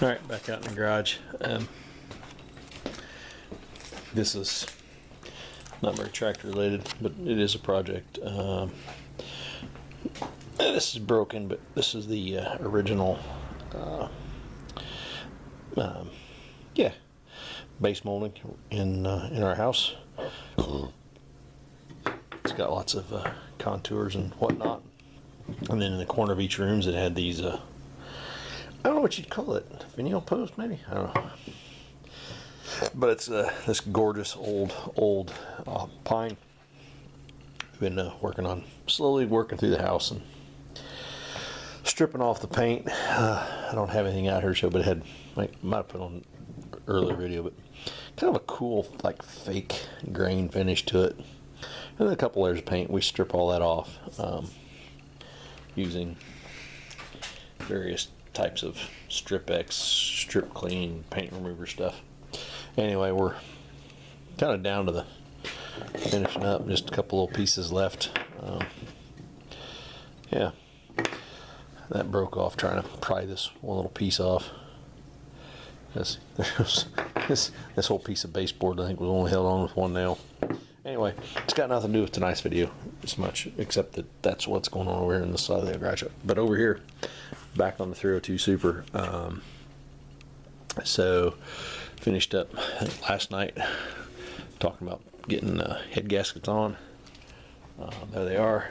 Alright, back out in the garage. This is not very tractor related, but it is a project. This is broken, but this is the original base molding in our house. It's got lots of contours and whatnot, and then in the corner of each room it had these I don't know what you'd call it, finial post maybe, I don't know, but it's this gorgeous old pine. I've been slowly working through the house and stripping off the paint. I don't have anything out here to show, but it had, might have put on earlier video, but kind of a cool like fake grain finish to it, and then a couple layers of paint. We strip all that off using various types of Strip X, strip clean, paint remover stuff. Anyway, we're kind of down to the finishing up, just a couple little pieces left. Yeah, that broke off trying to pry this one little piece off. This whole piece of baseboard I think was only held on with one nail. Anyway, it's got nothing to do with tonight's video as much, except that that's what's going on over here in the side of the garage. But over here, back on the 302 Super, so finished up last night talking about getting head gaskets on. There they are.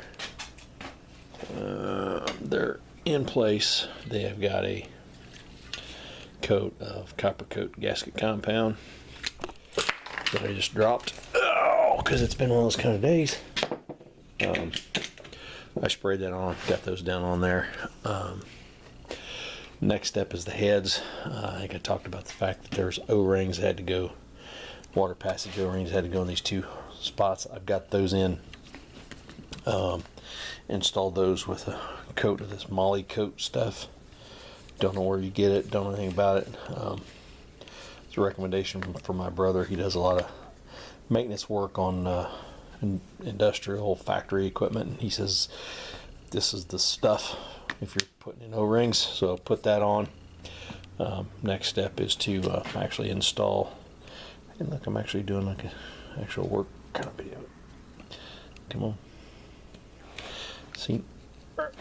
They're in place. They have got a coat of copper coat gasket compound that I just dropped. Oh, because it's been one of those kind of days. I sprayed that on, got those down on there. Next step is the heads. I think I talked about the fact that there's O-rings that had to go, water passage O-rings had to go in these two spots. I've got those in. Installed those with a coat of this Moly Coat stuff. Don't know where you get it, don't know anything about it. It's a recommendation from my brother. He does a lot of maintenance work on industrial factory equipment, and he says this is the stuff if you're putting in O-rings, so I'll put that on. Next step is to actually install, and look, I'm actually doing like an actual work kind of video. Come on. See? Kind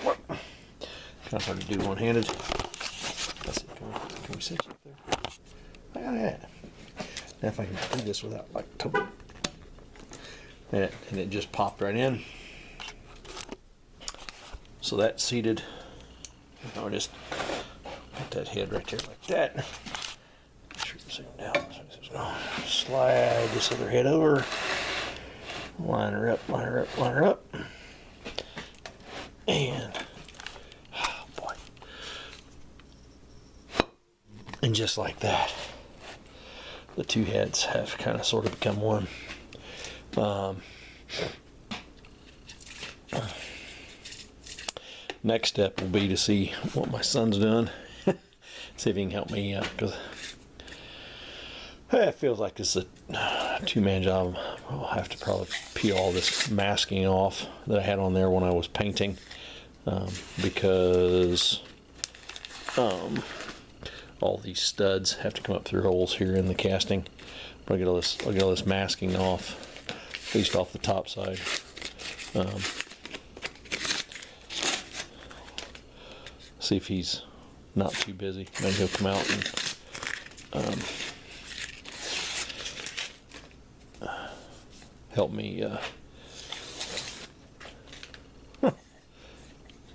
of hard to do one-handed. Let's see, can we sit you up there? Oh, yeah. Now if I can do this without like and it just popped right in. So that's seated. Now I just put that head right there like that. Make sure you can sit down. So just gonna slide this other head over. Line her up, line her up, line her up. And oh boy. And just like that, the two heads have kind of sort of become one. Next step will be to see what my son's doing. See if he can help me, because it feels like it's a two-man job. I'll have to probably peel all this masking off that I had on there when I was painting, because all these studs have to come up through holes here in the casting. But I'll get all this masking off, at least off the top side. See if he's not too busy. Maybe he'll come out and help me.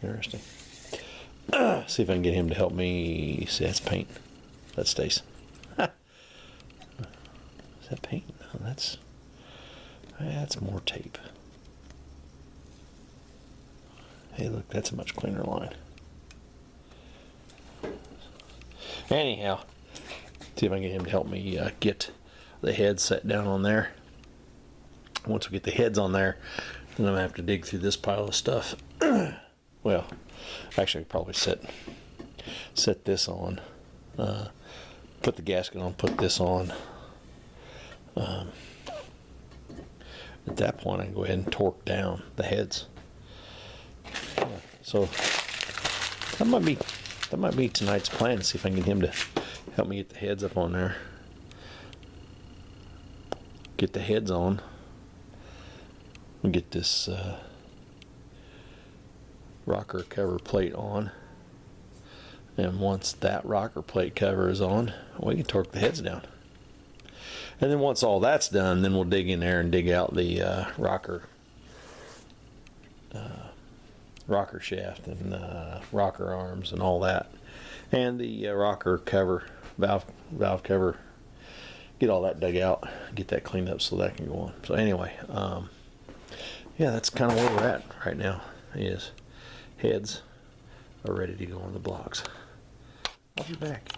Interesting. See if I can get him to help me. See, that's paint. That stays. Is that paint? No, that's more tape. Hey, look, that's a much cleaner line. Anyhow, see if I can get him to help me get the head set down on there. Once we get the heads on there, then I'm gonna have to dig through this pile of stuff. Well, actually, I'd probably set this on, put the gasket on, put this on. At that point, I can go ahead and torque down the heads. So that might be That might be tonight's plan, to see if I can get him to help me get the heads up on there. Get the heads on. We'll get this rocker cover plate on. And once that rocker plate cover is on, we can torque the heads down. And then once all that's done, then we'll dig in there and dig out the rocker shaft and rocker arms and all that, and the rocker cover, valve cover. Get all that dug out, get that cleaned up so that can go on. So anyway, yeah, that's kind of where we're at right now. Is heads are ready to go on the blocks. I'll be back.